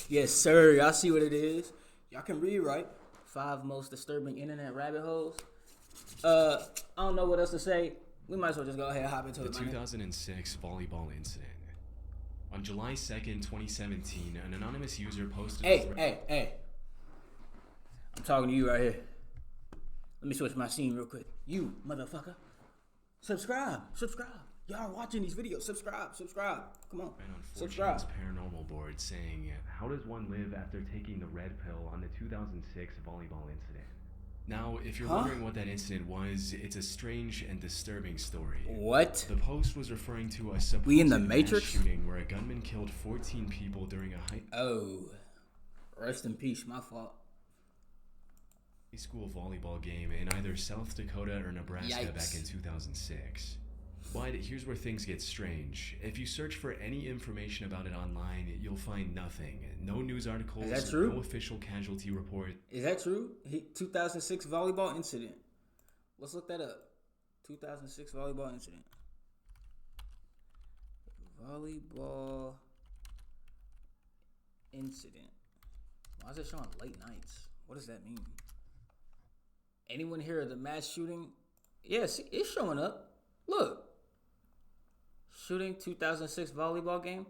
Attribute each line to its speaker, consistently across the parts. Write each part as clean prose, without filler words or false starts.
Speaker 1: Yes, sir. Y'all see what it is. Y'all can read, right? 5 most disturbing internet rabbit holes. I don't know what else to say. We might as well just go ahead and hop into
Speaker 2: The
Speaker 1: it.
Speaker 2: 2006 volleyball incident. On July 2nd, 2017, an anonymous user posted...
Speaker 1: Hey. I'm talking to you right here. Let me switch my scene real quick. You, motherfucker. Subscribe. Y'all watching these videos. Subscribe. Come on.
Speaker 2: And on
Speaker 1: Subscribe.
Speaker 2: 4chan's paranormal board saying, how does one live after taking the red pill on the 2006 volleyball incident? Now, if you're wondering what that incident was, it's a strange and disturbing story.
Speaker 1: What?
Speaker 2: The post was referring to a supposed
Speaker 1: We in the
Speaker 2: mass
Speaker 1: Matrix?
Speaker 2: shooting where a gunman killed 14 people during a high
Speaker 1: Rest in peace. My fault.
Speaker 2: school volleyball game in either South Dakota or Nebraska back in 2006. But here's where things get strange. If you search for any information about it online, you'll find nothing. No news articles,
Speaker 1: Is that true?
Speaker 2: No official casualty report.
Speaker 1: Is that true? 2006 volleyball incident. Let's look that up. 2006 volleyball incident. Volleyball incident. Why is it showing late nights? What does that mean? Anyone hear of the mass shooting? Yes, it's showing up. Look. Shooting 2006 volleyball game.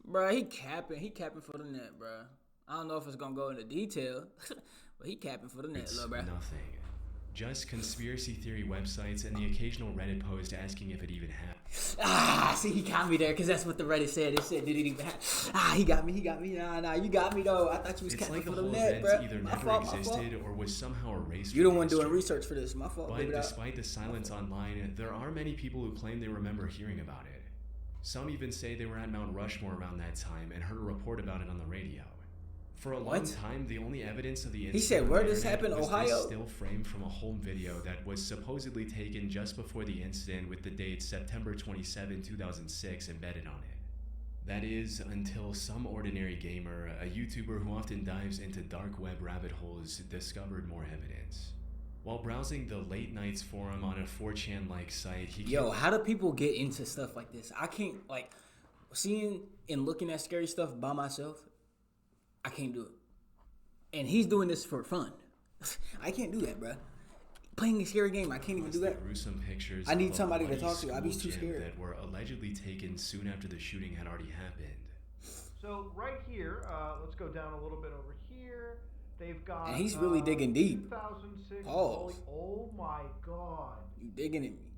Speaker 1: Bruh, he capping. He capping for the net, bruh. I don't know if it's going to go into detail, but he capping for the net, little bruh.
Speaker 2: Nothing. Just conspiracy theory websites and the occasional Reddit post asking if it even happened.
Speaker 1: See, he got me there because that's what the Reddit said. It said, did it even happen? He got me. Nah, you got me, though. I thought you was
Speaker 2: It's
Speaker 1: capping
Speaker 2: like the
Speaker 1: for the
Speaker 2: whole
Speaker 1: net,
Speaker 2: event
Speaker 1: bruh.
Speaker 2: either
Speaker 1: My
Speaker 2: never
Speaker 1: fault.
Speaker 2: existed or was somehow erased.
Speaker 1: You're the
Speaker 2: from
Speaker 1: one doing
Speaker 2: history.
Speaker 1: research for this. My fault.
Speaker 2: But despite the silence online, there are many people who claim they remember hearing about it. Some even say they were at Mount Rushmore around that time and heard a report about it on the radio. For a long time, the only evidence of the incident
Speaker 1: He said, where this happened?
Speaker 2: was
Speaker 1: Ohio?
Speaker 2: this still framed from a home video that was supposedly taken just before the incident with the date September 27, 2006 embedded on it. That is, until some ordinary gamer, a YouTuber who often dives into dark web rabbit holes, discovered more evidence. While browsing the Late Nights forum on a 4chan-like site,
Speaker 1: how do people get into stuff like this? I can't, seeing and looking at scary stuff by myself, I can't do it. And he's doing this for fun. I can't do that, bro. Playing a scary game, I can't even do that.
Speaker 2: Gruesome pictures
Speaker 1: I need somebody to talk to. I'd be too scared.
Speaker 2: That were allegedly taken soon after the shooting had already happened.
Speaker 3: So right here, let's go down a little bit over here. They've got.
Speaker 1: And he's really digging deep.
Speaker 3: 2006.
Speaker 1: Pause.
Speaker 3: Oh my God.
Speaker 1: You digging at me?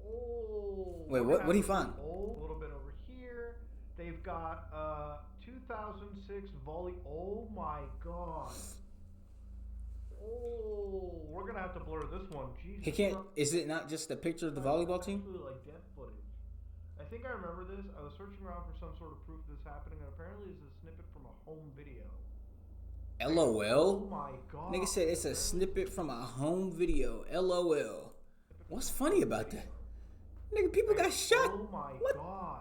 Speaker 3: Oh.
Speaker 1: Wait, what? What do you find?
Speaker 3: A little bit over here. They've got 2006 volley. Oh my God. Oh, we're gonna have to blur this one. Jesus.
Speaker 1: He can't. Is it not just a picture of the volleyball team?
Speaker 3: Like death footage. I think I remember this. I was searching around for some sort of proof of this happening, and apparently it's a snippet from a home video.
Speaker 1: LOL.
Speaker 3: Oh my God.
Speaker 1: Nigga said it's a snippet from a home video. LOL. What's funny about that? Nigga, people got shot.
Speaker 3: Oh my God.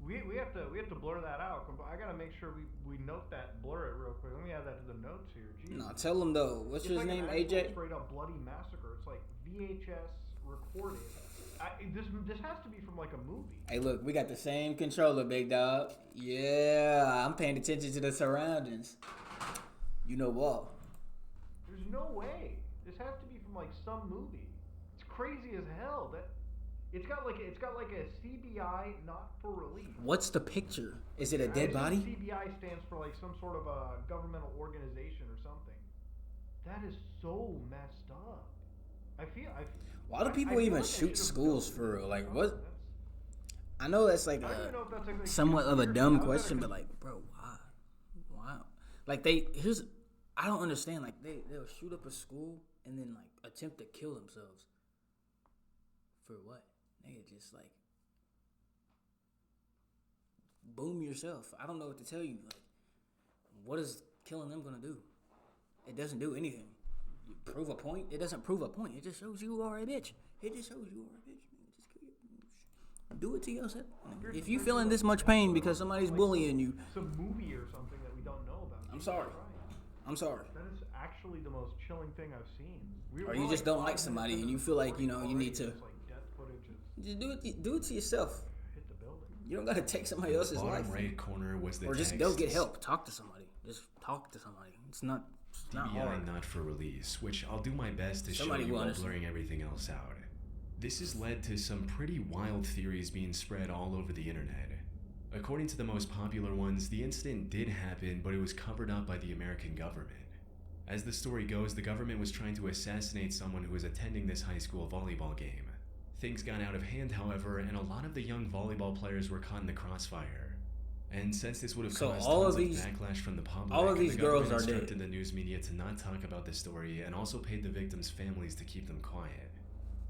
Speaker 3: We have to blur that out. I gotta make sure we note that, blur it real quick. Let me add that to the notes here. Jeez.
Speaker 1: No, tell him though. What's his name? AJ.
Speaker 3: Straight up bloody massacre. It's like VHS recorded. This has to be from like a movie.
Speaker 1: Hey, look, we got the same controller, big dog. Yeah, I'm paying attention to the surroundings. You know what?
Speaker 3: There's no way. This has to be from like some movie. It's crazy as hell. That it's got like a CBI not for release.
Speaker 1: What's the picture? Is it a dead body?
Speaker 3: CBI stands for like some sort of a governmental organization or something. That is so messed up.
Speaker 1: Why do people even shoot schools for real? Like what? I know that's like somewhat of a dumb question, but like, bro, why? Wow. Like I don't understand. Like they'll shoot up a school and then like attempt to kill themselves. For what? Nigga, just like boom yourself. I don't know what to tell you. Like, what is killing them gonna do? It doesn't do anything. You prove a point? It doesn't prove a point. It just shows you are a bitch. It just shows you are a bitch. Man. Just kill you. Do it to yourself. If you feeling this much pain because somebody's bullying you,
Speaker 3: some movie or something that we don't know about.
Speaker 1: I'm sorry. I'm sorry.
Speaker 3: That is actually the most chilling thing I've seen.
Speaker 1: Or you just don't like somebody and you feel like you need to.
Speaker 3: Like death footage
Speaker 1: just do it to yourself.
Speaker 3: Hit the building.
Speaker 1: You don't gotta take somebody
Speaker 2: In
Speaker 1: else's
Speaker 2: the
Speaker 1: life.
Speaker 2: bottom right corner was the
Speaker 1: Or just
Speaker 2: text,
Speaker 1: go get help. Talk to somebody. Just talk to somebody. It's not
Speaker 2: TBI
Speaker 1: hard.
Speaker 2: not for release, which I'll do my best to
Speaker 1: Somebody
Speaker 2: show you
Speaker 1: will
Speaker 2: while
Speaker 1: understand.
Speaker 2: blurring everything else out. This has led to some pretty wild theories being spread all over the internet. According to the most popular ones, the incident did happen, but it was covered up by the American government. As the story goes, the government was trying to assassinate someone who was attending this high school volleyball game. Things got out of hand, however, and a lot of the young volleyball players were caught in the crossfire. And since this would have caused tons of backlash from the public,
Speaker 1: all of these
Speaker 2: the
Speaker 1: girls
Speaker 2: government
Speaker 1: are
Speaker 2: instructed
Speaker 1: dead.
Speaker 2: the news media to not talk about the story and also paid the victims' families to keep them quiet.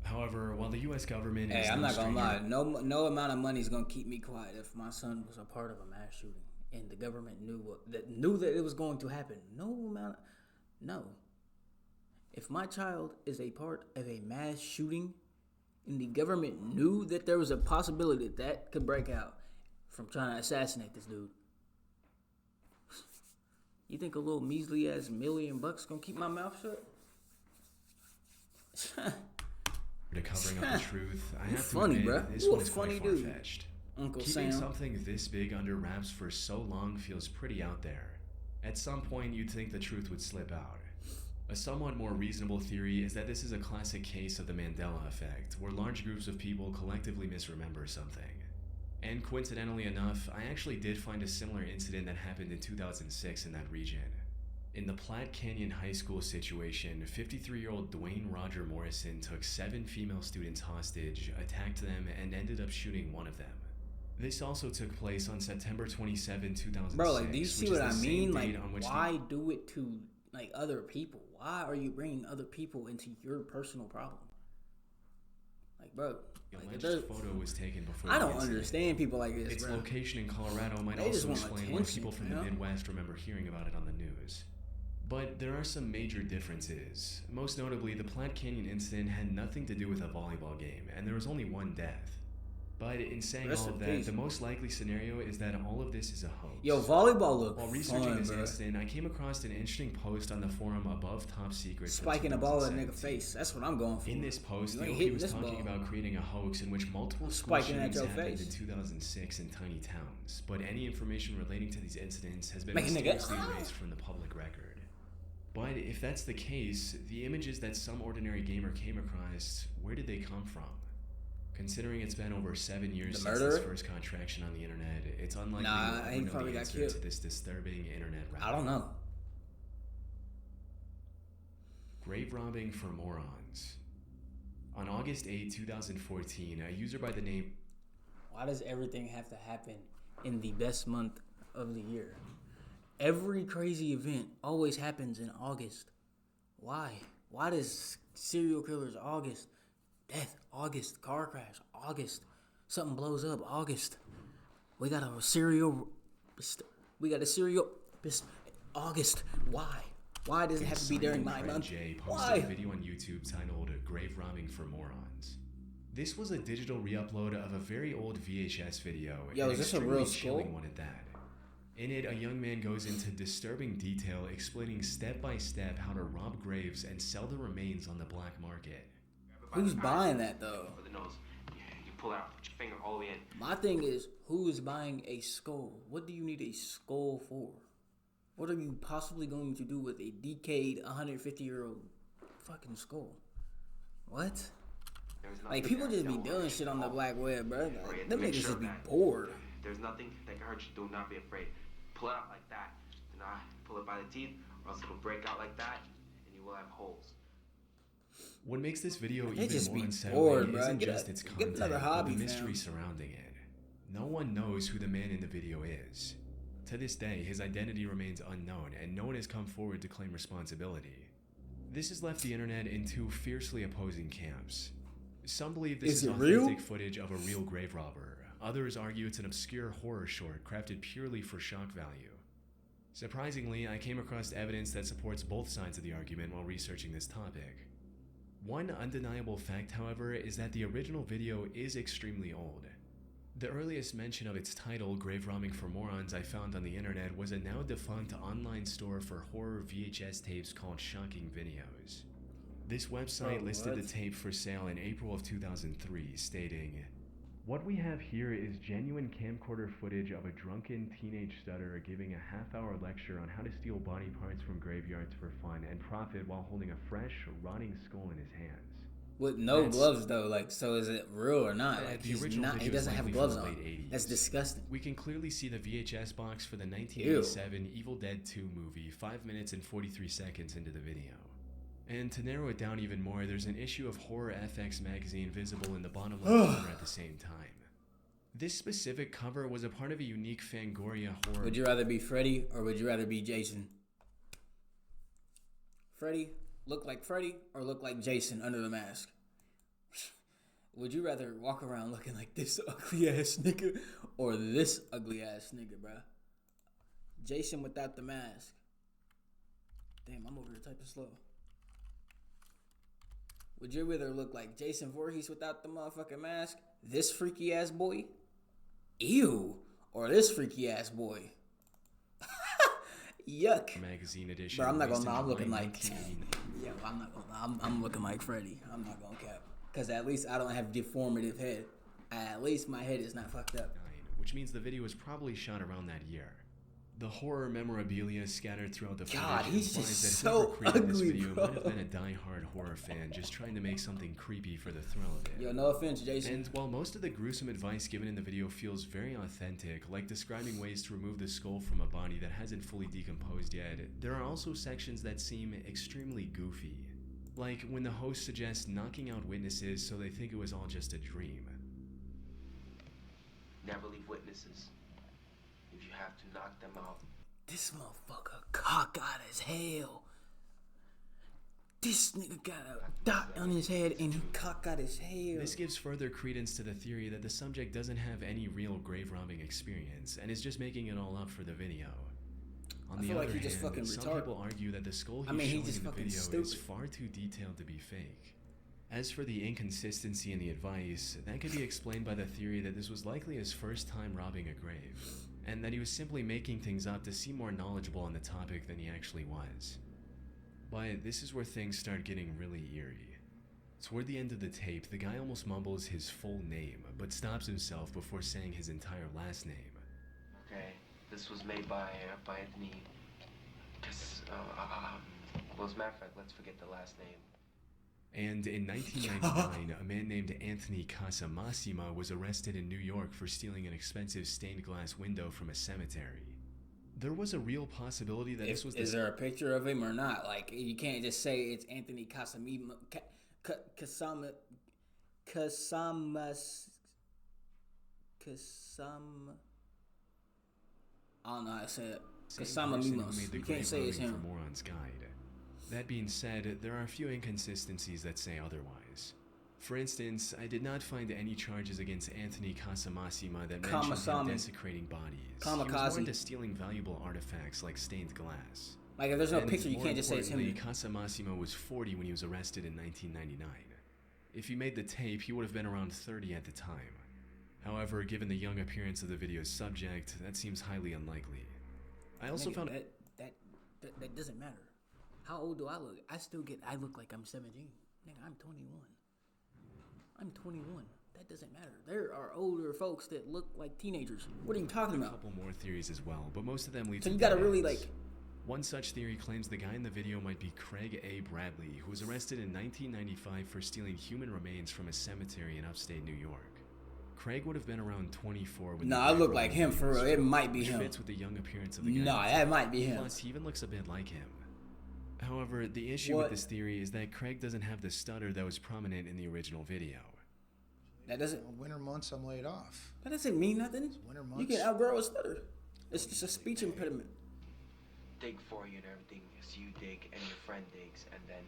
Speaker 2: However, while the U.S. government is
Speaker 1: Hey, I'm
Speaker 2: no
Speaker 1: not gonna lie.
Speaker 2: stranger-
Speaker 1: No amount of money is gonna keep me quiet if my son was a part of a mass shooting and the government knew that it was going to happen. No. If my child is a part of a mass shooting and the government knew that there was a possibility that could break out from trying to assassinate this dude, you think a little measly ass $1,000,000 gonna keep my mouth shut?
Speaker 2: to covering up the truth, I
Speaker 1: You
Speaker 2: have
Speaker 1: funny,
Speaker 2: to admit,
Speaker 1: bruh.
Speaker 2: this
Speaker 1: You a
Speaker 2: one's
Speaker 1: funny
Speaker 2: quite
Speaker 1: dude.
Speaker 2: far-fetched.
Speaker 1: Uncle
Speaker 2: Keeping
Speaker 1: Sam.
Speaker 2: something this big under wraps for so long feels pretty out there. At some point, you'd think the truth would slip out. A somewhat more reasonable theory is that this is a classic case of the Mandela effect, where large groups of people collectively misremember something. And coincidentally enough, I actually did find a similar incident that happened in 2006 in that region. In the Platte Canyon High School situation, 53-year-old Dwayne Roger Morrison took 7 female students hostage, attacked them, and ended up shooting one of them. This also took place on September 27, 2006.
Speaker 1: Bro, like, do you see
Speaker 2: which is
Speaker 1: what I
Speaker 2: the same
Speaker 1: mean?
Speaker 2: date
Speaker 1: Like,
Speaker 2: on which
Speaker 1: why do it to, like, other people? Why are you bringing other people into your personal problem? Like, bro,
Speaker 2: the
Speaker 1: like,
Speaker 2: alleged photo was taken before
Speaker 1: I
Speaker 2: the
Speaker 1: don't
Speaker 2: incident.
Speaker 1: understand people like this,
Speaker 2: Its
Speaker 1: bro.
Speaker 2: location in Colorado might
Speaker 1: They just
Speaker 2: also
Speaker 1: want
Speaker 2: explain why
Speaker 1: attention,
Speaker 2: people from
Speaker 1: you know?
Speaker 2: the Midwest remember hearing about it on the news. But there are some major differences. Most notably, the Platte Canyon incident had nothing to do with a volleyball game, and there was only one death. But in saying
Speaker 1: Rest
Speaker 2: all
Speaker 1: in
Speaker 2: of that,
Speaker 1: peace.
Speaker 2: the most likely scenario is that all of this is a hoax.
Speaker 1: Yo, volleyball look
Speaker 2: While researching
Speaker 1: fun,
Speaker 2: this
Speaker 1: bro.
Speaker 2: incident, I came across an interesting post on the forum Above Top Secret.
Speaker 1: Spiking a ball in a nigga face. That's what I'm going for.
Speaker 2: In this post,
Speaker 1: You
Speaker 2: the
Speaker 1: ain't
Speaker 2: OP
Speaker 1: hitting
Speaker 2: was
Speaker 1: this
Speaker 2: talking
Speaker 1: ball.
Speaker 2: about creating a hoax in which multiple school
Speaker 1: Spiking at
Speaker 2: shootings
Speaker 1: your
Speaker 2: happened
Speaker 1: face.
Speaker 2: in 2006 in tiny towns, but any information relating to these incidents has been
Speaker 1: Make a nigga-
Speaker 2: mysteriously erased from the public record. But if that's the case, the images that some ordinary gamer came across, where did they come from? Considering it's been over 7 years
Speaker 1: The
Speaker 2: since
Speaker 1: murderer?
Speaker 2: this first caught traction on the internet, it's unlikely
Speaker 1: Nah,
Speaker 2: we'll ever
Speaker 1: he
Speaker 2: know
Speaker 1: probably
Speaker 2: the
Speaker 1: got
Speaker 2: answer
Speaker 1: killed.
Speaker 2: to this disturbing internet rabbit
Speaker 1: I don't
Speaker 2: hole.
Speaker 1: know.
Speaker 2: Grave robbing for morons. On August 8, 2014, a user by the name
Speaker 1: Why does everything have to happen in the best month of the year? Every crazy event always happens in August. Why? Why does serial killers August? Death, August. Car crash, August. Something blows up, August. We got a serial. August. Why? Why does it have to be during my month?
Speaker 2: Jay posted
Speaker 1: Why?
Speaker 2: a video on YouTube titled Grave Robbing for Morons. This was a digital re-upload of a very old VHS video.
Speaker 1: Yo,
Speaker 2: an
Speaker 1: is this a
Speaker 2: extremely
Speaker 1: real
Speaker 2: chilling
Speaker 1: skull?
Speaker 2: one at that. In it, a young man goes into disturbing detail explaining step by step how to rob graves and sell the remains on the black market.
Speaker 1: Who's buying that though?
Speaker 4: For the nose. You pull out, put your finger all the way in.
Speaker 1: My thing is, who is buying a skull? What do you need a skull for? What are you possibly going to do with a decayed 150-year-old fucking skull? What?
Speaker 4: There's
Speaker 1: Like,
Speaker 4: nothing
Speaker 1: people
Speaker 4: there.
Speaker 1: just be
Speaker 4: Don't
Speaker 1: doing
Speaker 4: worry.
Speaker 1: shit on the black web, bro.
Speaker 4: Right,
Speaker 1: Like, them
Speaker 4: make
Speaker 1: niggas
Speaker 4: sure
Speaker 1: just be
Speaker 4: that
Speaker 1: bored.
Speaker 4: There's nothing that can hurt you. Do not be afraid. Pull it out like that. Do not pull it by the teeth, or else it'll break out like that, and you will have holes.
Speaker 2: What makes this video
Speaker 1: They
Speaker 2: even
Speaker 1: just
Speaker 2: more
Speaker 1: be
Speaker 2: unsettling
Speaker 1: bored, bro.
Speaker 2: isn't
Speaker 1: Get
Speaker 2: just
Speaker 1: a-
Speaker 2: its
Speaker 1: get
Speaker 2: content,
Speaker 1: another hobby,
Speaker 2: but the mystery
Speaker 1: fam.
Speaker 2: surrounding it. No one knows who the man in the video is. To this day, his identity remains unknown, and no one has come forward to claim responsibility. This has left the internet in two fiercely opposing camps. Some believe this
Speaker 1: Is
Speaker 2: is
Speaker 1: it real?
Speaker 2: authentic footage of a real grave robber. Others argue it's an obscure horror short crafted purely for shock value. Surprisingly, I came across evidence that supports both sides of the argument while researching this topic. One undeniable fact, however, is that the original video is extremely old. The earliest mention of its title, Grave Robbing for Morons, I found on the internet was a now defunct online store for horror VHS tapes called Shocking Videos. This website
Speaker 1: Bro,
Speaker 2: listed
Speaker 1: what?
Speaker 2: the tape for sale in April of 2003, stating, What we have here is genuine camcorder footage of a drunken teenage stutterer giving a half-hour lecture on how to steal body parts from graveyards for fun and profit while holding a fresh, rotting skull in his hands.
Speaker 1: With no gloves though, like, so is it real or not? Like,
Speaker 2: The original
Speaker 1: he
Speaker 2: video
Speaker 1: doesn't
Speaker 2: is
Speaker 1: have
Speaker 2: likely
Speaker 1: gloves
Speaker 2: from the
Speaker 1: on.
Speaker 2: late 80s.
Speaker 1: That's disgusting.
Speaker 2: We can clearly see the VHS box for the 1987 Evil Dead 2 movie 5 minutes and 43 seconds into the video. And to narrow it down even more, there's an issue of Horror FX magazine visible in the bottom left corner at the same time. This specific cover was a part of a unique Fangoria horror...
Speaker 1: Would you rather be Freddy or would you rather be Jason? Freddy, look like Freddy or look like Jason under the mask? Would you rather walk around looking like this ugly ass nigga or this ugly ass nigga, bruh? Jason without the mask. Damn, I'm over here typing slow. Would you rather look like Jason Voorhees without the motherfucking mask? This freaky ass boy? Ew. Or this freaky ass boy? Yuck.
Speaker 2: Magazine edition.
Speaker 1: Bro, I'm not gonna lie, I'm
Speaker 2: released in
Speaker 1: looking
Speaker 2: July
Speaker 1: like...
Speaker 2: 1989.
Speaker 1: Yeah, I'm not gonna lie, I'm looking like Freddy. I'm not gonna cap. Because at least I don't have deformative head. At least my head is not fucked up.
Speaker 2: Which means the video was probably shot around that year. The horror memorabilia scattered throughout the footage
Speaker 1: God, he's
Speaker 2: implies
Speaker 1: just
Speaker 2: that whoever
Speaker 1: so
Speaker 2: created this
Speaker 1: ugly,
Speaker 2: video
Speaker 1: bro.
Speaker 2: might have been a die-hard horror fan just trying to make something creepy for the thrill of it.
Speaker 1: Yo, no offense, Jason.
Speaker 2: And while most of the gruesome advice given in the video feels very authentic, like describing ways to remove the skull from a body that hasn't fully decomposed yet, there are also sections that seem extremely goofy. Like when the host suggests knocking out witnesses so they think it was all just a dream.
Speaker 4: Never leave witnesses. If you have to, knock them out.
Speaker 1: This motherfucker cockeyed as hell. This nigga got a dot on his head and he cockeyed as hell.
Speaker 2: This gives further credence to the theory that the subject doesn't have any real grave robbing experience and is just making it all up for the video. On the other hand, some people argue that the skull he's showing in the video is far too detailed to be fake. As for the inconsistency in the advice, that could be explained by the theory that this was likely his first time robbing a grave, and that he was simply making things up to seem more knowledgeable on the topic than he actually was. But this is where things start getting really eerie. Toward the end of the tape, the guy almost mumbles his full name, but stops himself before saying his entire last name.
Speaker 4: Okay, this was made by Anthony. Well, as a matter of fact, let's forget the last name.
Speaker 2: And in 1999, a man named Anthony Casamassima was arrested in New York for stealing an expensive stained glass window from a cemetery. There was a real possibility that this was
Speaker 1: Is there a picture of him or not? Like, you can't just say it's Anthony Casama... I don't know how to say it. Kasama Mimos. You can't say it's him.
Speaker 2: For Moron's Guide. That being said, there are a few inconsistencies that say otherwise. For instance, I did not find any charges against Anthony Casamassima that mentioned him desecrating bodies. He was more into stealing valuable artifacts like stained glass.
Speaker 1: Like, if there's no picture, you can't just say it's him.
Speaker 2: Casamassima was 40 when he was arrested in 1999. If he made the tape, he would have been around 30 at the time. However, given the young appearance of the video's subject, that seems highly unlikely. I also found
Speaker 1: that doesn't matter. How old do I look? I look like I'm 17. Nigga, I'm 21. I'm 21. That doesn't matter. There are older folks that look like teenagers. What are you talking about?
Speaker 2: A couple more theories as well, but most of them lead to
Speaker 1: you gotta really like...
Speaker 2: One such theory claims the guy in the video might be Craig A. Bradley, who was arrested in 1995 for stealing human remains from a cemetery in upstate New York. Craig would have been around 24 when...
Speaker 1: I look like him for real. It might be him.
Speaker 2: Fits with the young appearance of the guy.
Speaker 1: No, that might be him.
Speaker 2: Plus, he even looks a bit like him. However, the issue with this theory is that Craig doesn't have the stutter that was prominent in the original video.
Speaker 1: That doesn't...
Speaker 5: Winter months, I'm laid off.
Speaker 1: That doesn't mean nothing.
Speaker 5: Winter months.
Speaker 1: You can outgrow a stutter. It's just a speech impediment.
Speaker 4: Dig for you and everything, so you dig and your friend digs, and then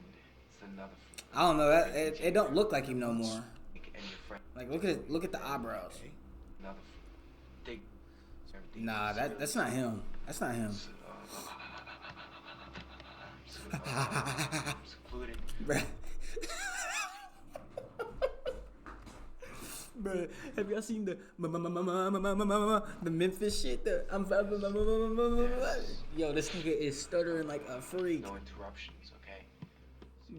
Speaker 4: it's another...
Speaker 1: I don't know, that it don't look like him no more.
Speaker 4: And your friend...
Speaker 1: Like, look at the eyebrows.
Speaker 5: Okay.
Speaker 4: Another... Dig...
Speaker 1: Nah, that's not him. That's not him.
Speaker 4: Secluded.
Speaker 1: Bruh, have y'all seen the Memphis shit? Yo, this nigga is stuttering like a freak.
Speaker 4: No interruptions, okay?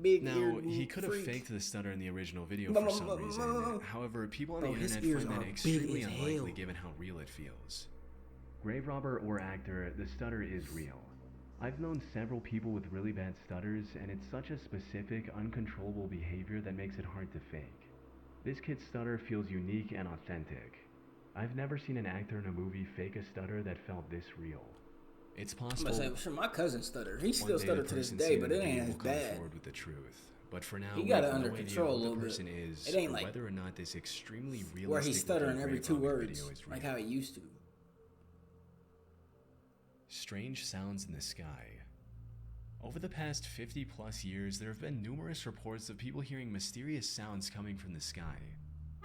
Speaker 1: Big
Speaker 2: Now,
Speaker 1: eared
Speaker 2: he could have
Speaker 1: freak.
Speaker 2: faked the stutter in the original video for some reason. However, people on the
Speaker 1: Bro, his
Speaker 2: internet
Speaker 1: ears
Speaker 2: find that
Speaker 1: are
Speaker 2: extremely
Speaker 1: big as
Speaker 2: unlikely
Speaker 1: hell.
Speaker 2: given how real it feels. Grave robber or actor, the stutter is real. I've known several people with really bad stutters, and it's such a specific, uncontrollable behavior that makes it hard to fake. This kid's stutter feels unique and authentic. I've never seen an actor in a movie fake a stutter that felt this real. It's
Speaker 1: I'm
Speaker 2: possible
Speaker 1: gonna say, sure, my cousin stuttered. He
Speaker 2: one
Speaker 1: still
Speaker 2: day
Speaker 1: stutters
Speaker 2: the
Speaker 1: to this
Speaker 2: person
Speaker 1: day,
Speaker 2: seen
Speaker 1: but
Speaker 2: in
Speaker 1: it
Speaker 2: the
Speaker 1: ain't
Speaker 2: video
Speaker 1: as
Speaker 2: will come
Speaker 1: bad.
Speaker 2: forward with the truth. But for now,
Speaker 1: He
Speaker 2: we
Speaker 1: got
Speaker 2: have
Speaker 1: it under
Speaker 2: no idea
Speaker 1: control
Speaker 2: who
Speaker 1: a little
Speaker 2: the
Speaker 1: bit.
Speaker 2: person is,
Speaker 1: It ain't
Speaker 2: or
Speaker 1: like
Speaker 2: whether or not this extremely realistic
Speaker 1: where he's stuttering every
Speaker 2: grave
Speaker 1: 2
Speaker 2: robbing
Speaker 1: words,
Speaker 2: video is
Speaker 1: like
Speaker 2: real.
Speaker 1: how he used to.
Speaker 2: Strange sounds in the sky. Over the past 50 plus years, there have been numerous reports of people hearing mysterious sounds coming from the sky.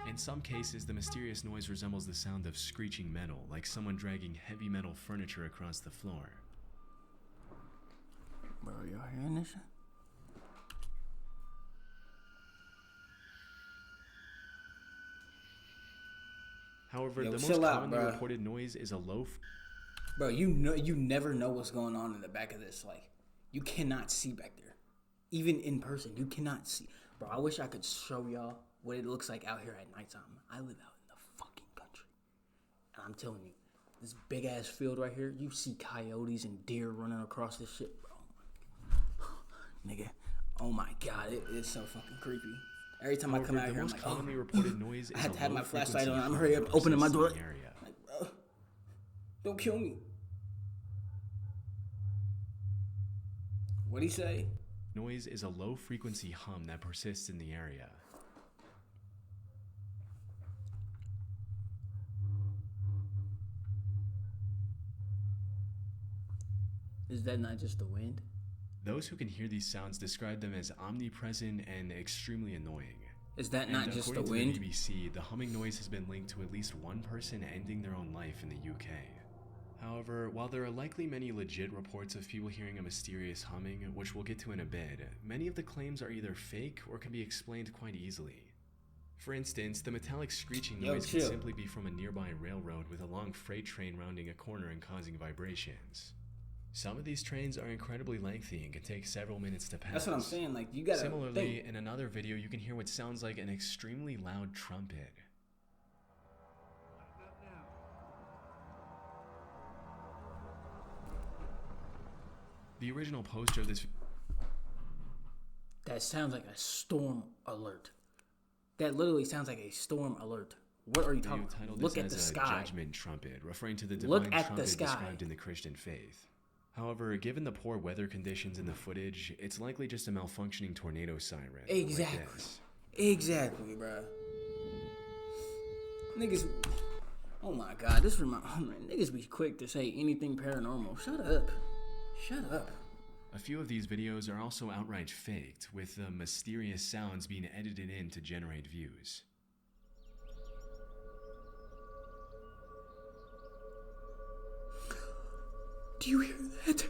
Speaker 2: In some cases, the mysterious noise resembles the sound of screeching metal, like someone dragging heavy metal furniture across the floor.
Speaker 1: Bro, y'all hearing this shit?
Speaker 2: However,
Speaker 1: Yo,
Speaker 2: the most
Speaker 1: chill out,
Speaker 2: commonly
Speaker 1: bruh.
Speaker 2: reported noise is a low
Speaker 1: Bro, you never know what's going on in the back of this. Like, you cannot see back there. Even in person, you cannot see. Bro, I wish I could show y'all what it looks like out here at nighttime. I live out in the fucking country. And I'm telling you, this big ass field right here, you see coyotes and deer running across this shit, bro. Nigga, oh my god, it's so fucking creepy. Every time I come out
Speaker 2: the
Speaker 1: here, I'm
Speaker 2: most
Speaker 1: like,
Speaker 2: commonly
Speaker 1: oh.
Speaker 2: reported noise is
Speaker 1: I had
Speaker 2: a
Speaker 1: to have my
Speaker 2: low-frequency
Speaker 1: flashlight on. I'm
Speaker 2: hum
Speaker 1: hurry
Speaker 2: that
Speaker 1: up, opening my
Speaker 2: persists in
Speaker 1: door.
Speaker 2: the area.
Speaker 1: Like, bro, don't kill me. What'd he say?
Speaker 2: Noise is a low-frequency hum that persists in the area.
Speaker 1: Is that not just the wind?
Speaker 2: Those who can hear these sounds describe them as omnipresent and extremely annoying.
Speaker 1: Is that
Speaker 2: And
Speaker 1: not just the
Speaker 2: according
Speaker 1: wind?
Speaker 2: to the BBC, the humming noise has been linked to at least one person ending their own life in the UK. However, while there are likely many legit reports of people hearing a mysterious humming, which we'll get to in a bit, many of the claims are either fake or can be explained quite easily. For instance, the metallic screeching noise can simply be from a nearby railroad with a long freight train rounding a corner and causing vibrations. Some of these trains are incredibly lengthy and can take several minutes to pass.
Speaker 1: That's what I'm saying. Like, you gotta
Speaker 2: Similarly,
Speaker 1: think.
Speaker 2: in another video, you can hear what sounds like an extremely loud trumpet. The original poster of this
Speaker 1: That sounds like a storm alert. That literally sounds like a storm alert. What are you
Speaker 2: video
Speaker 1: talking about?
Speaker 2: titled
Speaker 1: Look
Speaker 2: this
Speaker 1: at
Speaker 2: as
Speaker 1: the
Speaker 2: a
Speaker 1: sky.
Speaker 2: judgment trumpet, referring to the
Speaker 1: Look
Speaker 2: divine
Speaker 1: at the
Speaker 2: trumpet
Speaker 1: sky.
Speaker 2: described in the Christian faith. However, given the poor weather conditions in the footage, it's likely just a malfunctioning tornado siren.
Speaker 1: Exactly.
Speaker 2: Like this.
Speaker 1: Exactly, bruh. Niggas. Oh my god, this reminds me. Niggas be quick to say anything paranormal. Shut up. Shut up.
Speaker 2: A few of these videos are also outright faked, with the mysterious sounds being edited in to generate views.
Speaker 1: Do you hear that?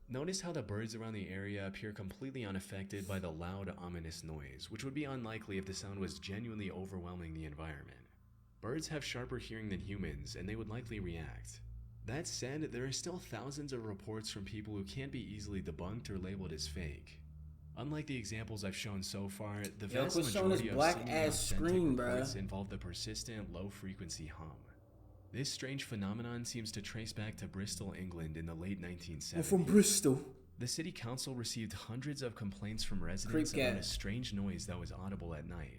Speaker 2: Notice how the birds around the area appear completely unaffected by the loud, ominous noise, which would be unlikely if the sound was genuinely overwhelming the environment. Birds have sharper hearing than humans, and they would likely react. That said, there are still thousands of reports from people who can't be easily debunked or labeled as fake. Unlike the examples I've shown so far, the vast
Speaker 1: quit showing
Speaker 2: majority
Speaker 1: this
Speaker 2: of
Speaker 1: black
Speaker 2: seemingly
Speaker 1: ass
Speaker 2: authentic
Speaker 1: screen,
Speaker 2: reports
Speaker 1: bruh.
Speaker 2: involve the persistent, low-frequency hum. This strange phenomenon seems to trace back to Bristol, England in the late 1970s.
Speaker 1: I'm from Bristol.
Speaker 2: The city council received hundreds of complaints from residents
Speaker 1: Creep cat.
Speaker 2: about a strange noise that was audible at night.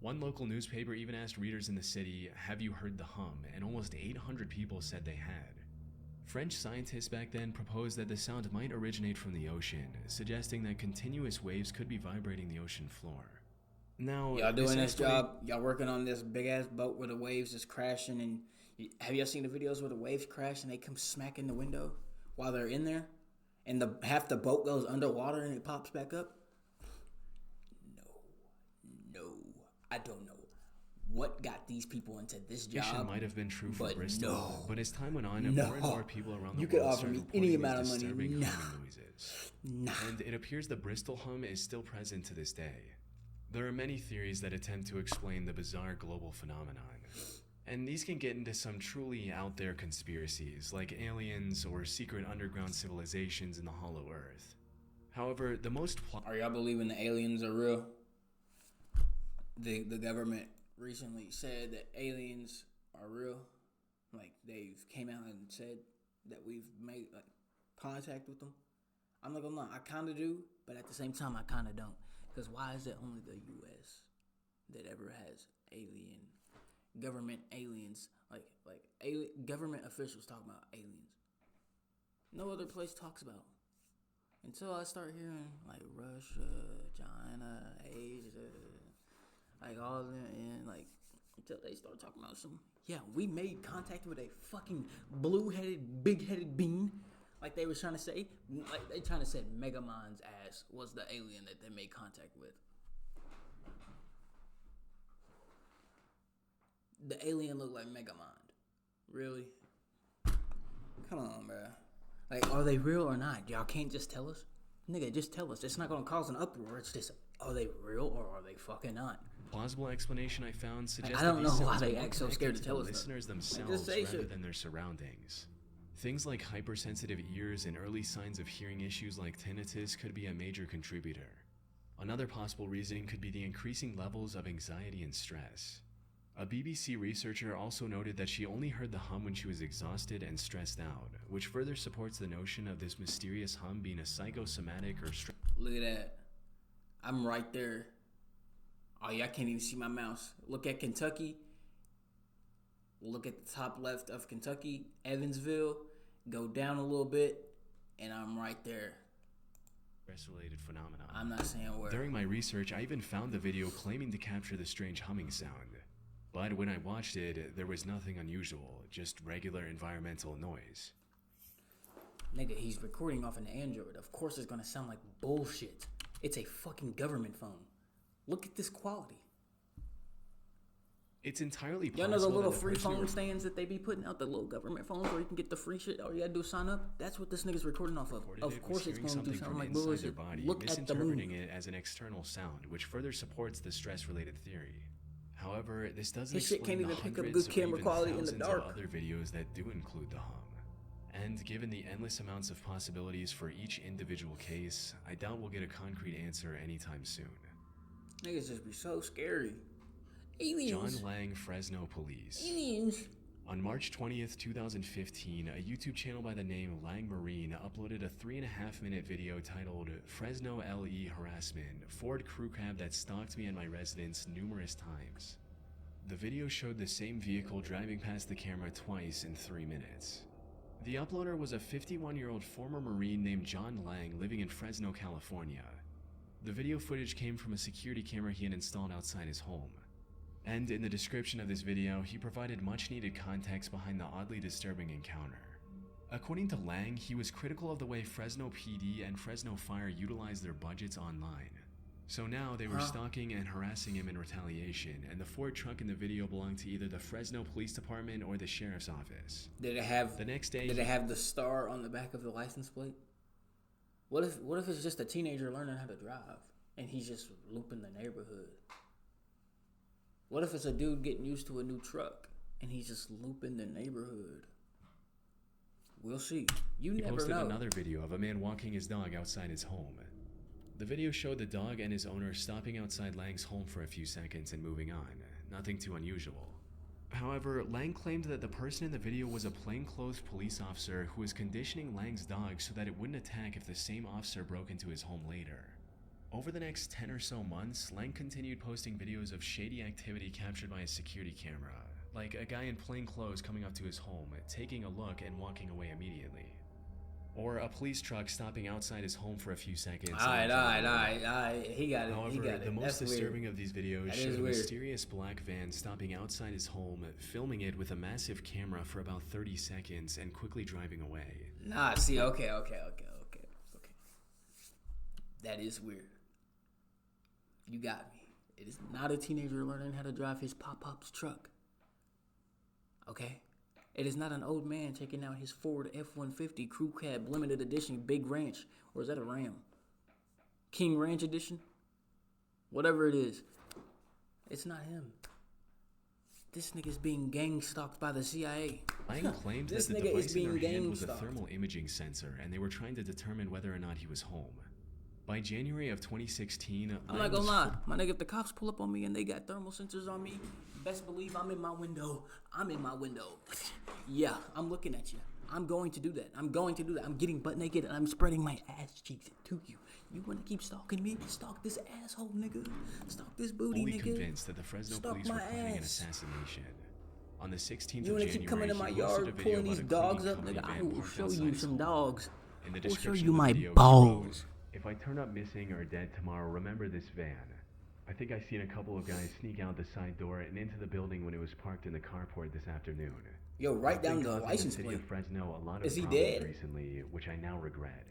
Speaker 2: One local newspaper even asked readers in the city, "Have you heard the hum?" and almost 800 people said they had. French scientists back then proposed that the sound might originate from the ocean, suggesting that continuous waves could be vibrating the ocean floor. Now,
Speaker 1: Y'all doing this
Speaker 2: estimate-
Speaker 1: job? Y'all working on this big ass boat where the waves is crashing? And have y'all seen the videos where the waves crash and they come smack in the window while they're in there, and the half the boat goes underwater and it pops back up? No, I don't know what got these people into this
Speaker 2: Suspicion
Speaker 1: job.
Speaker 2: might have been true for
Speaker 1: but
Speaker 2: Bristol,
Speaker 1: no.
Speaker 2: but as time went on,
Speaker 1: No.
Speaker 2: more and more people around the
Speaker 1: You
Speaker 2: world
Speaker 1: could offer
Speaker 2: started
Speaker 1: me
Speaker 2: reporting
Speaker 1: any
Speaker 2: these
Speaker 1: amount of money.
Speaker 2: disturbing
Speaker 1: Nah.
Speaker 2: humming noises.
Speaker 1: Nah.
Speaker 2: And it appears the Bristol hum is still present to this day. There are many theories that attempt to explain the bizarre global phenomenon. And these can get into some truly out there conspiracies, like aliens or secret underground civilizations in the Hollow Earth. However, the most
Speaker 1: Are y'all believing the aliens are real? The government recently said that aliens are real. Like, they've came out and said that we've made contact with them. I'm not gonna lie, I kind of do, but at the same time, I kind of don't. Because why is it only the U.S. that ever has government aliens, government officials talking about aliens? No other place talks about them. Until I start hearing, like, Russia, China, Asia, like, all of them, and, like, until they start talking about some, yeah, we made contact with a fucking blue-headed, big-headed being, like they were trying to say, like they trying to say Megamon's ass was the alien that they made contact with. The alien looked like Megamind. Really? Come on, bro. Like, are they real or not? Y'all can't just tell us? Nigga, just tell us. It's not gonna cause an uproar. It's just, are they real or are they fucking not?
Speaker 2: Plausible explanation I found suggests
Speaker 1: I don't know
Speaker 2: that these
Speaker 1: why
Speaker 2: sounds
Speaker 1: they
Speaker 2: are
Speaker 1: act so scared to tell us that.
Speaker 2: listeners
Speaker 1: Like,
Speaker 2: themselves
Speaker 1: just say
Speaker 2: rather
Speaker 1: shit.
Speaker 2: than their surroundings. Things like hypersensitive ears and early signs of hearing issues like tinnitus could be a major contributor. Another possible reasoning could be the increasing levels of anxiety and stress. A BBC researcher also noted that she only heard the hum when she was exhausted and stressed out, which further supports the notion of this mysterious hum being a psychosomatic or
Speaker 1: Look at that. I'm right there. Oh, y'all can't even see my mouse. Look at Kentucky. Look at the top left of Kentucky, Evansville. Go down a little bit, and I'm right there.
Speaker 2: stress-related phenomenon.
Speaker 1: I'm not saying where.
Speaker 2: During my research, I even found the video claiming to capture the strange humming sound. But when I watched it, there was nothing unusual, just regular environmental noise.
Speaker 1: Nigga, he's recording off an Android. Of course it's gonna sound like bullshit. It's a fucking government phone. Look at this quality.
Speaker 2: It's entirely possible.
Speaker 1: Y'all know the little
Speaker 2: that
Speaker 1: free
Speaker 2: person
Speaker 1: phone stands that they be putting out, the little government phones where you can get the free shit. All you gotta do is sign up. That's what this nigga's recording off of. Of course it's gonna do something like bullshit.
Speaker 2: Their body,
Speaker 1: Look at the
Speaker 2: misinterpreting
Speaker 1: moon.
Speaker 2: it as an external sound, which further supports the stress-related theory. However, this doesn't
Speaker 1: His shit
Speaker 2: explain
Speaker 1: can't
Speaker 2: the
Speaker 1: even pick up
Speaker 2: hundreds
Speaker 1: good
Speaker 2: or
Speaker 1: camera
Speaker 2: even
Speaker 1: quality in the
Speaker 2: thousands
Speaker 1: dark.
Speaker 2: of other videos that do include the hum. And given the endless amounts of possibilities for each individual case, I doubt we'll get a concrete answer anytime soon.
Speaker 1: Niggas just be so scary. Aliens.
Speaker 2: John Lang, Fresno Police.
Speaker 1: Aliens.
Speaker 2: On March 20th, 2015, a YouTube channel by the name Lang Marine uploaded a 3.5-minute video titled Fresno LE Harassment, Ford Crew Cab that stalked me at my residence numerous times. The video showed the same vehicle driving past the camera twice in 3 minutes. The uploader was a 51-year-old former Marine named John Lang living in Fresno, California. The video footage came from a security camera he had installed outside his home. And in the description of this video, he provided much-needed context behind the oddly disturbing encounter. According to Lang, he was critical of the way Fresno PD and Fresno Fire utilized their budgets online. So now they were stalking and harassing him in retaliation, and the Ford truck in the video belonged to either the Fresno Police Department or the Sheriff's Office.
Speaker 1: Did it have
Speaker 2: The next day,
Speaker 1: Did it have the star on the back of the license plate? What if it's just a teenager learning how to drive and he's just looping the neighborhood? What if it's a dude getting used to a new truck and he's just looping the neighborhood? We'll see. You
Speaker 2: he
Speaker 1: never
Speaker 2: posted
Speaker 1: know.
Speaker 2: another video of a man walking his dog outside his home. The video showed the dog and his owner stopping outside Lang's home for a few seconds and moving on. Nothing too unusual. However, Lang claimed that the person in the video was a plainclothes police officer who was conditioning Lang's dog so that it wouldn't attack if the same officer broke into his home later. Over the next 10 or so months, Lang continued posting videos of shady activity captured by a security camera, like a guy in plain clothes coming up to his home, taking a look and walking away immediately. Or a police truck stopping outside his home for a few seconds.
Speaker 1: Alright. He got it.
Speaker 2: However,
Speaker 1: he got it.
Speaker 2: the most
Speaker 1: That's
Speaker 2: disturbing
Speaker 1: weird.
Speaker 2: of these videos
Speaker 1: That
Speaker 2: showed
Speaker 1: is
Speaker 2: a
Speaker 1: weird.
Speaker 2: mysterious black van stopping outside his home, filming it with a massive camera for about 30 seconds and quickly driving away.
Speaker 1: Nah, see, okay. That is weird. You got me. It is not a teenager learning how to drive his pop-pop's truck. Okay? It is not an old man checking out his Ford F-150 Crew Cab Limited Edition Big Ranch. Or is that a Ram? King Ranch Edition? Whatever it is. It's not him. This nigga's being gang stalked by the CIA.
Speaker 2: Lang claimed
Speaker 1: This
Speaker 2: that the
Speaker 1: nigga is
Speaker 2: device in her
Speaker 1: being
Speaker 2: hand was a
Speaker 1: gang-stalked.
Speaker 2: thermal imaging sensor, and they were trying to determine whether or not he was home. By January of 2016,
Speaker 1: I'm not gonna lie, my nigga, if the cops pull up on me and they got thermal sensors on me, best believe I'm in my window. I'm in my window. Yeah, I'm looking at you. I'm going to do that. I'm going to do that. I'm getting butt naked and I'm spreading my ass cheeks to you. You wanna keep stalking me? Stalk this asshole, nigga. Stalk this booty,
Speaker 2: fully
Speaker 1: nigga.
Speaker 2: convinced that the Fresno
Speaker 1: Stalk
Speaker 2: police were
Speaker 1: my
Speaker 2: planning an
Speaker 1: ass.
Speaker 2: assassination. On the 16th
Speaker 1: You
Speaker 2: of
Speaker 1: wanna
Speaker 2: January,
Speaker 1: keep coming to my
Speaker 2: he posted
Speaker 1: yard
Speaker 2: a video
Speaker 1: pulling
Speaker 2: about
Speaker 1: these
Speaker 2: a
Speaker 1: dogs
Speaker 2: cleaning
Speaker 1: up,
Speaker 2: company
Speaker 1: nigga? I
Speaker 2: van
Speaker 1: will
Speaker 2: parked
Speaker 1: show
Speaker 2: outside
Speaker 1: you
Speaker 2: his
Speaker 1: some
Speaker 2: home.
Speaker 1: dogs.
Speaker 2: In the
Speaker 1: I will show
Speaker 2: description
Speaker 1: you
Speaker 2: of the
Speaker 1: my
Speaker 2: video, he
Speaker 1: balls.
Speaker 2: wrote, "If I turn up missing or dead tomorrow, remember this van. I think I seen a couple of guys sneak out the side door and into the building when it was parked in the carport this afternoon.
Speaker 1: Yo, write
Speaker 2: I've been
Speaker 1: down the
Speaker 2: causing
Speaker 1: license
Speaker 2: city
Speaker 1: plate.
Speaker 2: of Fresno a lot of
Speaker 1: Is he
Speaker 2: problems
Speaker 1: dead?
Speaker 2: recently, which I now regret."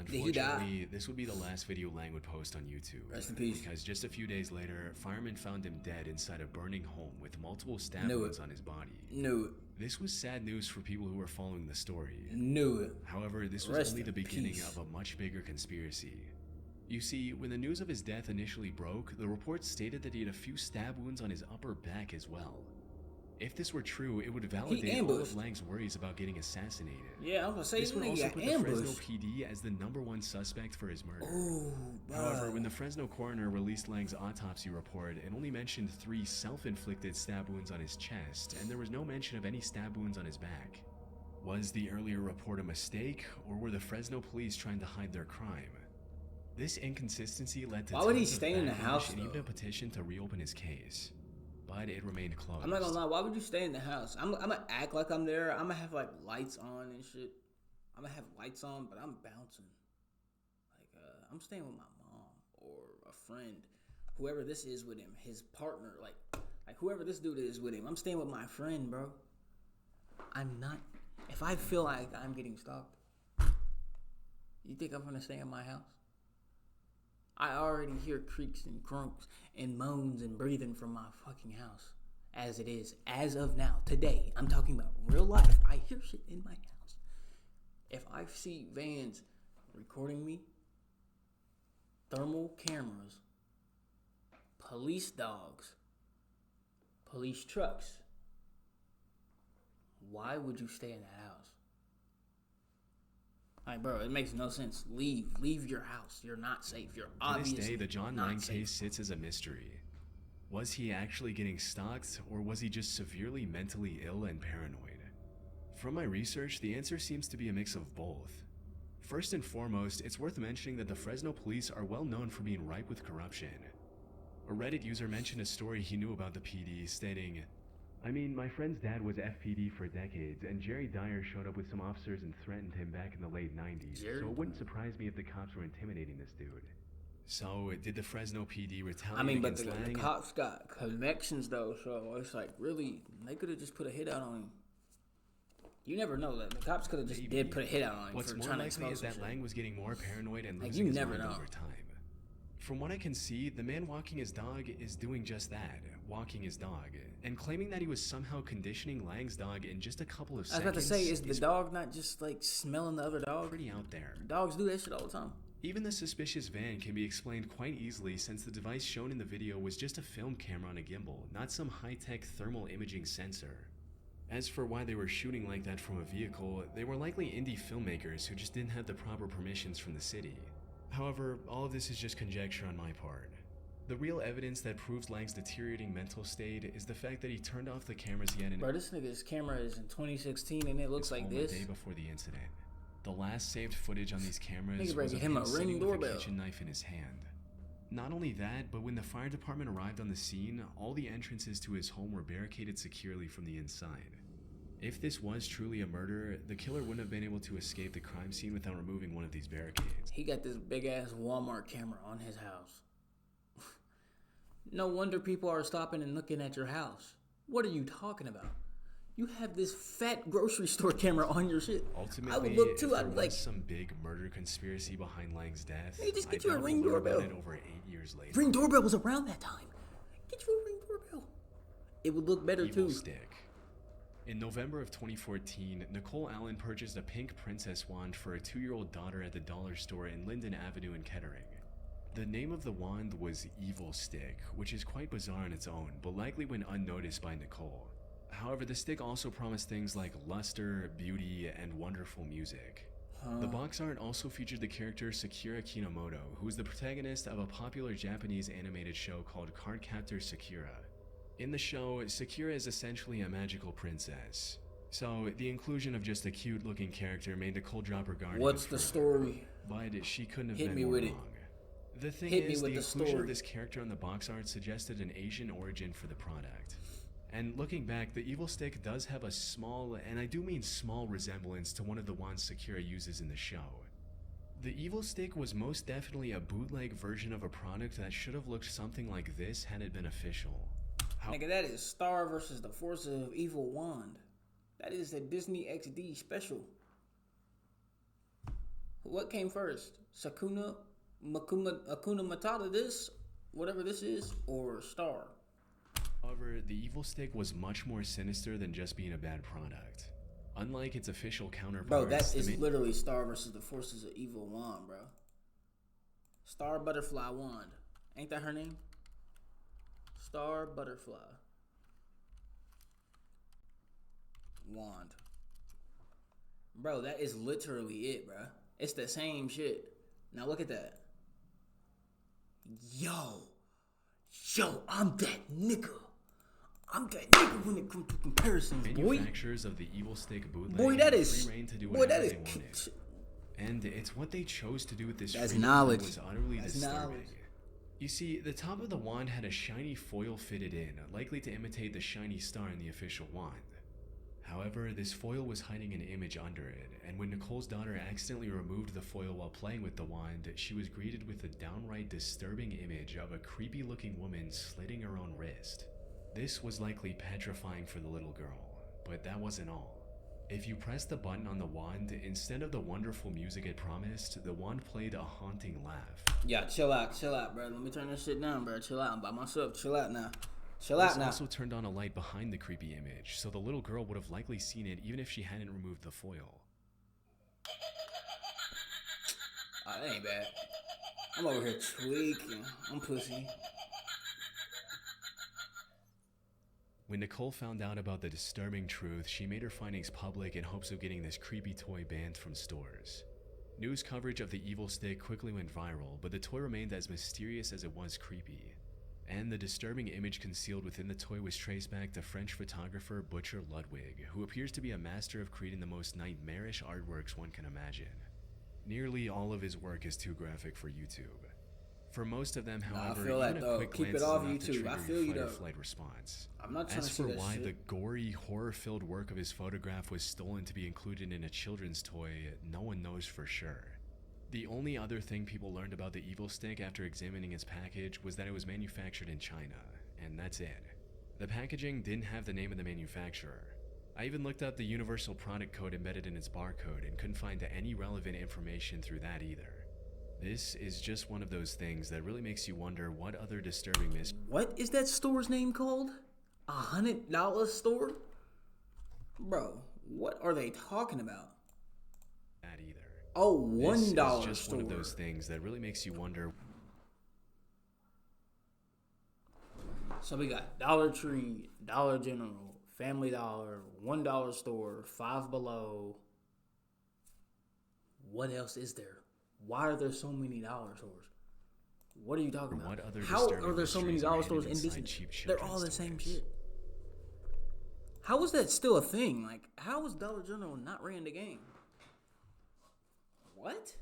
Speaker 1: he die?
Speaker 2: Unfortunately, this would be the last video Lang would post on YouTube.
Speaker 1: Rest in peace.
Speaker 2: Because just a few days later, firemen found him dead inside a burning home with multiple stab
Speaker 1: Knew
Speaker 2: wounds
Speaker 1: it.
Speaker 2: on his body.
Speaker 1: Knew it.
Speaker 2: This was sad news for people who were following the story.
Speaker 1: Knew it.
Speaker 2: However, this was
Speaker 1: Rest
Speaker 2: only the
Speaker 1: in
Speaker 2: beginning
Speaker 1: peace.
Speaker 2: of a much bigger conspiracy. You see, when the news of his death initially broke, the reports stated that he had a few stab wounds on his upper back as well. If this were true, it would validate all
Speaker 1: ambushed.
Speaker 2: of Lang's worries about getting assassinated.
Speaker 1: Yeah, I was gonna say
Speaker 2: This
Speaker 1: this
Speaker 2: would
Speaker 1: nigga
Speaker 2: also
Speaker 1: got
Speaker 2: put the Fresno
Speaker 1: ambushed.
Speaker 2: PD as the #1 suspect for his murder.
Speaker 1: Oh,
Speaker 2: However, when the Fresno coroner released Lang's autopsy report, it only mentioned 3 self-inflicted stab wounds on his chest, and there was no mention of any stab wounds on his back. Was the earlier report a mistake, or were the Fresno police trying to hide their crime? This inconsistency led to
Speaker 1: Why would he
Speaker 2: tons of
Speaker 1: stay in the
Speaker 2: backlash
Speaker 1: house,
Speaker 2: and even
Speaker 1: though?
Speaker 2: a petition to reopen his case. But it remained closed.
Speaker 1: I'm not gonna lie, why would you stay in the house? I'm gonna act like I'm there. I'm gonna have like lights on and shit. I'm gonna have lights on, but I'm bouncing. Like, I'm staying with my mom or a friend, whoever this is with him, his partner, like whoever this dude is with him. I'm staying with my friend, bro. I'm not. If I feel like I'm getting stalked, you think I'm gonna stay in my house? I already hear creaks and crunks and moans and breathing from my fucking house. As it is, as of now, today, I'm talking about real life. I hear shit in my house. If I see vans recording me, thermal cameras, police dogs, police trucks, why would you stay in that house? Like, bro, it makes no sense. Leave your house. You're not safe. You're
Speaker 2: To
Speaker 1: obviously
Speaker 2: this day, the John
Speaker 1: not
Speaker 2: Lang
Speaker 1: safe.
Speaker 2: case sits as a mystery. Was he actually getting stalked, or was he just severely mentally ill and paranoid? From my research, the answer seems to be a mix of both. First and foremost, it's worth mentioning that the Fresno police are well known for being ripe with corruption. A Reddit user mentioned a story he knew about the PD, stating, "I mean, my friend's dad was FPD for decades, and Jerry Dyer showed up with some officers and threatened him back in the late 90s,
Speaker 1: Jerry
Speaker 2: so it wouldn't
Speaker 1: Dyer.
Speaker 2: surprise me if the cops were intimidating this dude." So, did the Fresno PD retaliate
Speaker 1: I mean, but
Speaker 2: against
Speaker 1: the
Speaker 2: Lang?
Speaker 1: cops got connections, though, so it's like, really, they could have just put a hit out on him. You never know that. The cops could have just
Speaker 2: Maybe.
Speaker 1: did put a hit out on him
Speaker 2: What's
Speaker 1: for
Speaker 2: more
Speaker 1: trying to
Speaker 2: likely
Speaker 1: expose
Speaker 2: is
Speaker 1: some
Speaker 2: that
Speaker 1: shit.
Speaker 2: Lang was getting more paranoid and
Speaker 1: Like,
Speaker 2: losing
Speaker 1: you
Speaker 2: his
Speaker 1: never
Speaker 2: mind
Speaker 1: know.
Speaker 2: over time. From what I can see, the man walking his dog is doing just that, walking his dog, and claiming that he was somehow conditioning Lang's dog in just a couple of
Speaker 1: I was
Speaker 2: seconds.
Speaker 1: about to say, is the dog not just like smelling the other dog?
Speaker 2: Pretty out there.
Speaker 1: Dogs do that shit all the time.
Speaker 2: Even the suspicious van can be explained quite easily since the device shown in the video was just a film camera on a gimbal, not some high-tech thermal imaging sensor. As for why they were shooting like that from a vehicle, they were likely indie filmmakers who just didn't have the proper permissions from the city. However, all of this is just conjecture on my part. The real evidence that proves Lang's deteriorating mental state is the fact that he turned off the cameras he had in
Speaker 1: Bro, this nigga's camera is in 2016 and it looks
Speaker 2: his
Speaker 1: like
Speaker 2: home
Speaker 1: this.
Speaker 2: the day before the incident. The last saved footage on these cameras
Speaker 1: Nigga
Speaker 2: was
Speaker 1: better
Speaker 2: of
Speaker 1: get him
Speaker 2: him
Speaker 1: a
Speaker 2: sitting
Speaker 1: Ring
Speaker 2: with a
Speaker 1: doorbell.
Speaker 2: kitchen knife in his hand. Not only that, but when the fire department arrived on the scene, all the entrances to his home were barricaded securely from the inside. If this was truly a murder, the killer wouldn't have been able to escape the crime scene without removing one of these barricades.
Speaker 1: He got this big ass Walmart camera on his house. No wonder people are stopping and looking at your house. What are you talking about? You have this fat grocery store camera on your shit.
Speaker 2: Ultimately,
Speaker 1: I would look too.
Speaker 2: if there
Speaker 1: I'd
Speaker 2: was
Speaker 1: like,
Speaker 2: some big murder conspiracy behind Lang's death,
Speaker 1: Hey, just get
Speaker 2: I
Speaker 1: you a
Speaker 2: doubt
Speaker 1: Ring
Speaker 2: we'll learn about
Speaker 1: doorbell.
Speaker 2: it over 8 years later.
Speaker 1: Ring doorbell was around that time. Get you a Ring doorbell. It would look better
Speaker 2: Evil
Speaker 1: too.
Speaker 2: stick. In November of 2014, Nicole Allen purchased a pink princess wand for her 2-year-old daughter at the dollar store in Linden Avenue in Kettering. The name of the wand was Evil Stick, which is quite bizarre on its own, but likely went unnoticed by Nicole. However, the stick also promised things like luster, beauty, and wonderful music. The box art also featured the character Sakura Kinomoto, who is the protagonist of a popular Japanese animated show called Cardcaptor Sakura. In the show, Sakura is essentially a magical princess. So, the inclusion of just a cute-looking character made Nicole drop her guard.
Speaker 1: What's the story?
Speaker 2: But she couldn't have
Speaker 1: Hit
Speaker 2: been
Speaker 1: me
Speaker 2: more
Speaker 1: with it.
Speaker 2: wrong. The thing
Speaker 1: Hit me
Speaker 2: is,
Speaker 1: with
Speaker 2: the
Speaker 1: the
Speaker 2: inclusion
Speaker 1: story.
Speaker 2: of this character on the box art suggested an Asian origin for the product. And looking back, the Evil Stick does have a small, and I do mean small, resemblance to one of the wands Sakura uses in the show. The Evil Stick was most definitely a bootleg version of a product that should have looked something like this had it been official.
Speaker 1: Nigga, that is Star versus the Forces of Evil Wand. That is a Disney XD special. What came first? Akuna Matata this? Whatever this is? Or Star?
Speaker 2: However, the Evil Stick was much more sinister than just being a bad product. Unlike its official counterparts...
Speaker 1: Bro, that is literally Star versus the Forces of Evil Wand, bro. Star Butterfly Wand. Ain't that her name? Star Butterfly Wand. Bro, that is literally it, bro. It's the same shit. Now look at that. Yo, I'm that nigga. I'm that nigga when it comes to comparisons, boy.
Speaker 2: Manufacturers of the Evil Stick bootleg
Speaker 1: Boy, that
Speaker 2: had
Speaker 1: is...
Speaker 2: free reign to do
Speaker 1: Boy,
Speaker 2: whatever
Speaker 1: that
Speaker 2: they
Speaker 1: is...
Speaker 2: wanted. And it's what they chose to do with this
Speaker 1: That's
Speaker 2: freedom
Speaker 1: knowledge.
Speaker 2: that was utterly
Speaker 1: That's
Speaker 2: disturbing.
Speaker 1: knowledge.
Speaker 2: You see, the top of the wand had a shiny foil fitted in, likely to imitate the shiny star in the official wand. However, this foil was hiding an image under it, and when Nicole's daughter accidentally removed the foil while playing with the wand, she was greeted with a downright disturbing image of a creepy-looking woman slitting her own wrist. This was likely petrifying for the little girl, but that wasn't all. If you pressed the button on the wand, instead of the wonderful music it promised, the wand played a haunting laugh.
Speaker 1: Yeah, chill out, bro. Let me turn this shit down, bro. Chill out. I'm by myself. Chill out now. Chill out now.
Speaker 2: This also turned on a light behind the creepy image, so the little girl would have likely seen it even if she hadn't removed the foil.
Speaker 1: Oh, that ain't bad. I'm over here tweaking. I'm pussy.
Speaker 2: When Nicole found out about the disturbing truth, she made her findings public in hopes of getting this creepy toy banned from stores. News coverage of the Evil Stick quickly went viral, but the toy remained as mysterious as it was creepy. And the disturbing image concealed within the toy was traced back to French photographer Butcher Ludwig, who appears to be a master of creating the most nightmarish artworks one can imagine. Nearly all of his work is too graphic for YouTube. For most of them, however,
Speaker 1: I feel
Speaker 2: even
Speaker 1: that,
Speaker 2: a
Speaker 1: though.
Speaker 2: quick
Speaker 1: Keep
Speaker 2: glance
Speaker 1: it off
Speaker 2: is enough to
Speaker 1: YouTube.
Speaker 2: trigger
Speaker 1: I
Speaker 2: your
Speaker 1: feel you,
Speaker 2: fight or
Speaker 1: though.
Speaker 2: flight response.
Speaker 1: I'm not trying
Speaker 2: As
Speaker 1: to see
Speaker 2: for
Speaker 1: that
Speaker 2: why
Speaker 1: shit.
Speaker 2: the gory, horror-filled work of his photograph was stolen to be included in a children's toy, no one knows for sure. The only other thing people learned about the Evil Stick after examining its package was that it was manufactured in China, and that's it. The packaging didn't have the name of the manufacturer. I even looked up the universal product code embedded in its barcode and couldn't find any relevant information through that either. This is just one of those things that really makes you wonder what other disturbing
Speaker 1: What is that store's name called? $100 store? Bro, what are they talking about?
Speaker 2: that either.
Speaker 1: Oh,
Speaker 2: This is
Speaker 1: $1
Speaker 2: just
Speaker 1: store.
Speaker 2: one of those things that really makes you wonder.
Speaker 1: So we got Dollar Tree, Dollar General, Family Dollar, $1 store, Five Below. What else is there? Why are there so many dollar stores? What are you talking about?
Speaker 2: What other
Speaker 1: How
Speaker 2: disturbing
Speaker 1: are there so many
Speaker 2: mysteries are
Speaker 1: dollar
Speaker 2: hidden
Speaker 1: stores in
Speaker 2: inside
Speaker 1: Disney?
Speaker 2: cheap
Speaker 1: They're all the
Speaker 2: children's
Speaker 1: same
Speaker 2: toys?
Speaker 1: shit. How is that still a thing? Like, how is Dollar General not ran the game? What?